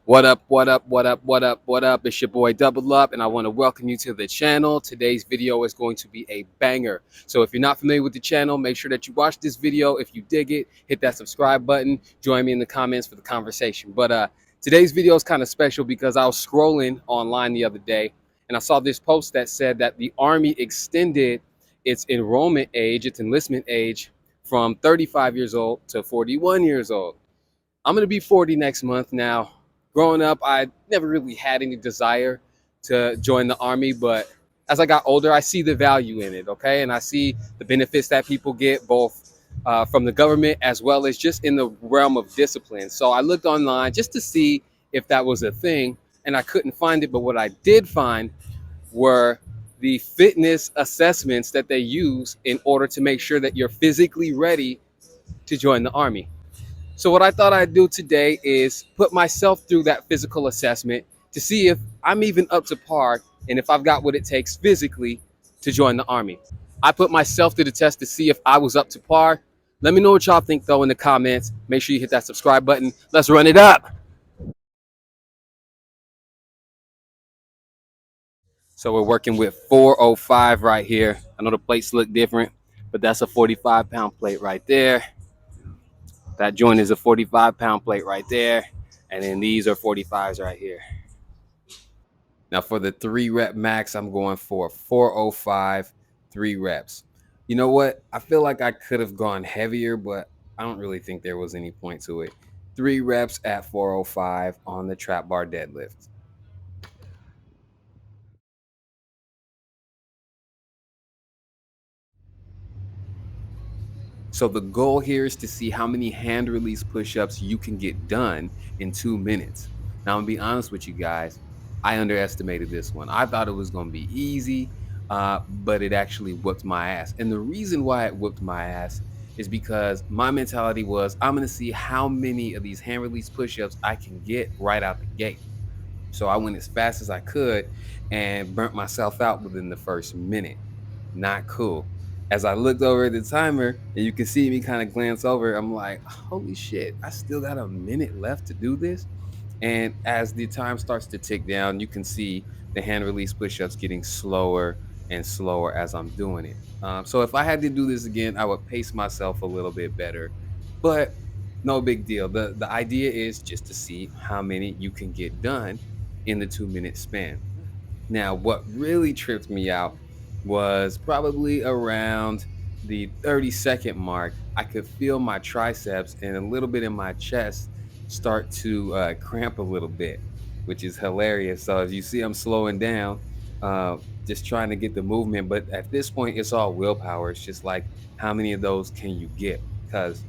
What up, what up, what up, what up, what up? It's your boy Double Up, and I want to welcome you to the channel. Today's video is going to be a banger. So if you're not familiar with the channel, make sure that you watch this video. If you dig it, hit that subscribe button. Join me in the comments for the conversation. But today's video is kind of special because I was scrolling online the other day, and I saw this post that said that the Army extended its enrollment age, its enlistment age, from 35 years old to 41 years old. I'm going to be 40 next month now. Growing up, I never really had any desire to join the Army, but as I got older, I see the value in it, okay? And I see the benefits that people get both from the government as well as just in the realm of discipline. So I looked online just to see if that was a thing, and I couldn't find it. But what I did find were the fitness assessments that they use in order to make sure that you're physically ready to join the Army. So what I thought I'd do today is put myself through that physical assessment to see if I'm even up to par and if I've got what it takes physically to join the Army. I put myself to the test to see if I was up to par. Let me know what y'all think though in the comments. Make sure you hit that subscribe button. Let's run it up. So we're working with 405 right here. I know the plates look different, but that's a 45-pound plate right there. That joint is a 45-pound plate right there. And then these are 45s right here. Now for the 3 rep max, I'm going for 405, 3 reps. You know what? I feel like I could have gone heavier, but I don't really think there was any point to it. 3 reps at 405 on the trap bar deadlift. So the goal here is to see how many hand release push-ups you can get done in 2 minutes. Now I'm gonna be honest with you guys, I underestimated this one. I thought it was gonna be easy, but it actually whooped my ass. And the reason why it whooped my ass is because my mentality was I'm gonna see how many of these hand release push-ups I can get right out the gate. So I went as fast as I could and burnt myself out within the first minute. Not cool. As I looked over at the timer and you can see me kind of glance over, I'm like, holy shit, I still got a minute left to do this. And as the time starts to tick down, you can see the hand release push-ups getting slower and slower as I'm doing it. So if I had to do this again, I would pace myself a little bit better, but no big deal. The idea is just to see how many you can get done in the 2 minute span. Now, what really tripped me out was probably around the 30-second mark. I could feel my triceps and a little bit in my chest start to cramp a little bit, which is hilarious. So as you see, I'm slowing down, uh, just trying to get the movement. But at this point, it's all willpower. It's just like, how many of those can you get? Because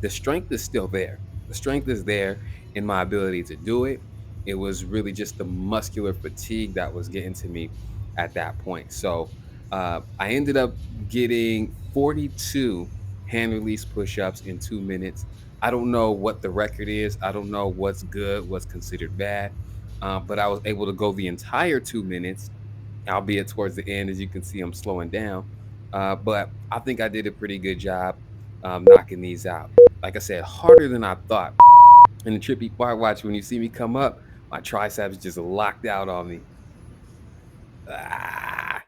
the strength is still there. The strength is there in my ability to do it. It was really just the muscular fatigue that was getting to me at that point. So I ended up getting 42 hand release push-ups in 2 minutes. I don't know what the record is. I don't know what's good, what's considered bad. But I was able to go the entire 2 minutes, albeit towards the end. As you can see, I'm slowing down. But I think I did a pretty good job knocking these out. Like I said, harder than I thought. And the trippy part, watch, when you see me come up, my triceps just locked out on me. Ah.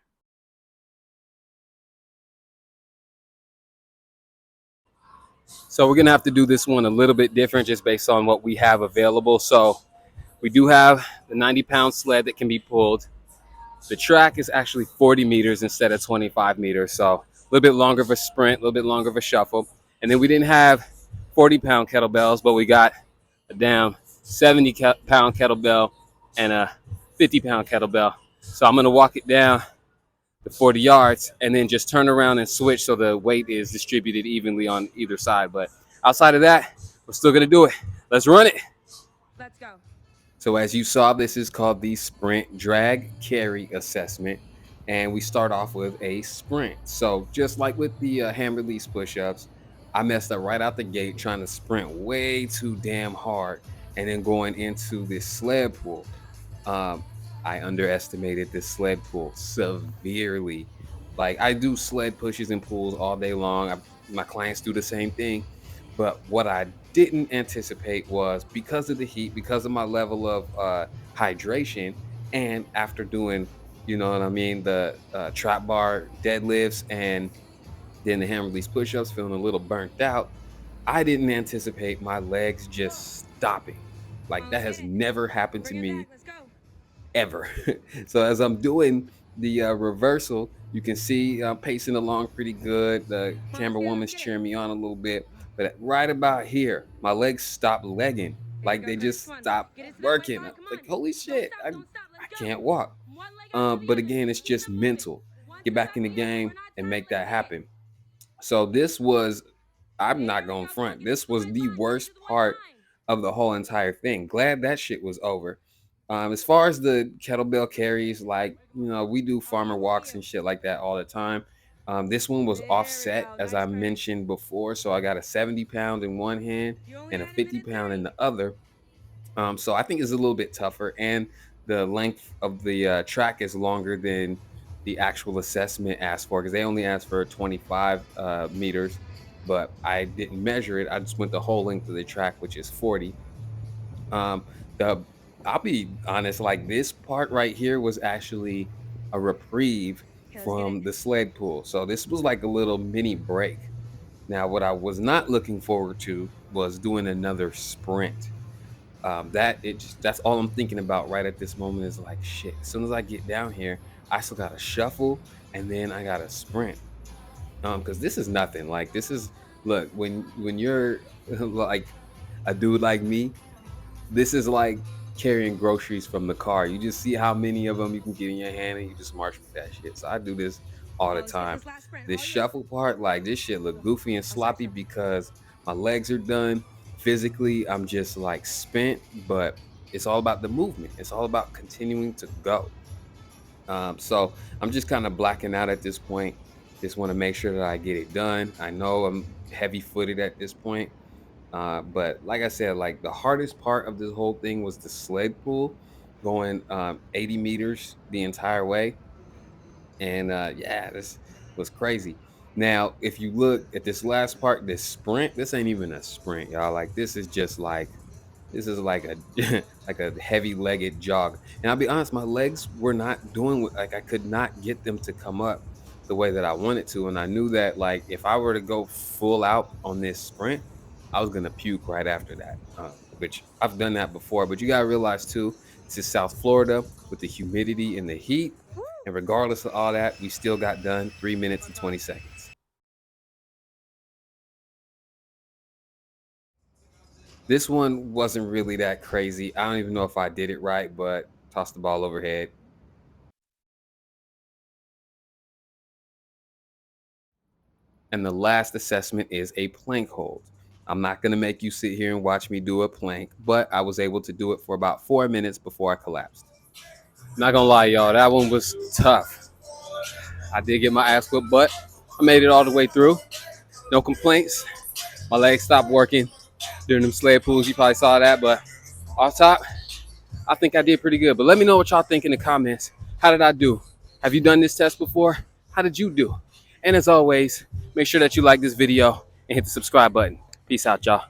So we're gonna have to do this one a little bit different just based on what we have available. So we do have the 90-pound sled that can be pulled. The track is actually 40 meters instead of 25 meters. So a little bit longer of a sprint, a little bit longer of a shuffle. And then we didn't have 40-pound kettlebells, but we got a damn 70-pound kettlebell and a 50-pound kettlebell. So I'm gonna walk it down the 40 yards and then just turn around and switch so the weight is distributed evenly on either side. But outside of that, we're still gonna do it. Let's run it. Let's go. So as you saw, this is called the sprint drag carry assessment. And we start off with a sprint. So just like with the hand release push-ups, I messed up right out the gate trying to sprint way too damn hard and then going into this sled pull. Um, I underestimated this sled pull severely. Like I do sled pushes and pulls all day long. My clients do the same thing. But what I didn't anticipate was because of the heat, because of my level of hydration, and after doing, you know what I mean, the trap bar deadlifts and then the hand release push-ups, feeling a little burnt out. I didn't anticipate my legs just stopping. Like that Almost has hit it. never happened to Bring it back. me Let's go. ever. So as I'm doing the reversal, you can see I'm pacing along pretty good. The Come on, let's camera get it. Let's woman's get it. cheering me on a little bit, but right about here, my legs stopped legging. Here we Like go, they Curtis. just Come on. stopped Get into that right working. I side. was Come like, on. holy Don't shit, stop. Don't stop. I Let's go. can't walk. One leg after the But other. again, it's Keep just it moving. mental. One Get foot back in after the the other. We're game not and done. make Let's that hit it. happen. So this was, I'm not There we going go. Come on. front. Get into This the was white the line. Get worst into the white part line. of the whole entire thing. Glad that shit was over. As far as the kettlebell carries, like, you know, we do All right, farmer over to walks you. and shit like that all the time. This one was There we offset, go. as Nice, I Curtis. mentioned before. So I got a 70 pound in one hand You only and a had a 50 minute pound in 30. the other. So I think it's a little bit tougher, and the length of the track is longer than the actual assessment asked for because they only asked for 25 meters, but I didn't measure it. I just went the whole length of the track, which is 40. Um, the I'll be honest, like this part right here was actually a reprieve Okay, let's get it. from the sled pull. So this was like a little mini break. Now, what I was not looking forward to was doing another sprint. That it just that's all I'm thinking about right at this moment is like shit. As soon as I get down here, I still gotta shuffle and then I gotta sprint. Because this is nothing. Like this is look when you're like a dude like me, this is like carrying groceries from the car. You just see how many of them you can get in your hand and you just march with that shit. So I do this all Come the on, let's get time. this last sprint. This All you. shuffle part, like this shit look goofy and I'll start sloppy from. because my legs are done. Physically, I'm just like spent, but it's all about the movement. It's all about continuing to go. So I'm just kind of blacking out at this point. Just want to make sure that I get it done. I know I'm heavy footed at this point, but like I said, like the hardest part of this whole thing was the sled pull, going 80 meters the entire way. And yeah, this was crazy. Now, if you look at this last part, this sprint, this ain't even a sprint, y'all. Like this is like a like a heavy-legged jog. And I'll be honest, my legs were not doing like I could not get them to come up the way that I wanted to. And I knew that like if I were to go full out on this sprint, I was gonna puke right after that. Which I've done that before, but you gotta realize too, this is South Florida with the humidity and the heat. Woo! And regardless of all that, we still got done 3 minutes and 20 seconds. This one wasn't really that crazy. I don't even know if I did it right, but toss the ball overhead. And the last assessment is a plank hold. I'm not going to make you sit here and watch me do a plank, but I was able to do it for about 4 minutes before I collapsed. Not gonna lie, y'all, that one was tough. I did get my ass whipped, but I made it all the way through. No complaints. My legs stopped working during them sled pulls. You probably saw that, but off top, I think I did pretty good. But let me know what y'all think in the comments. How did I do? Have you done this test before? How did you do? And as always, make sure that you like this video and hit the subscribe button. Peace out, y'all.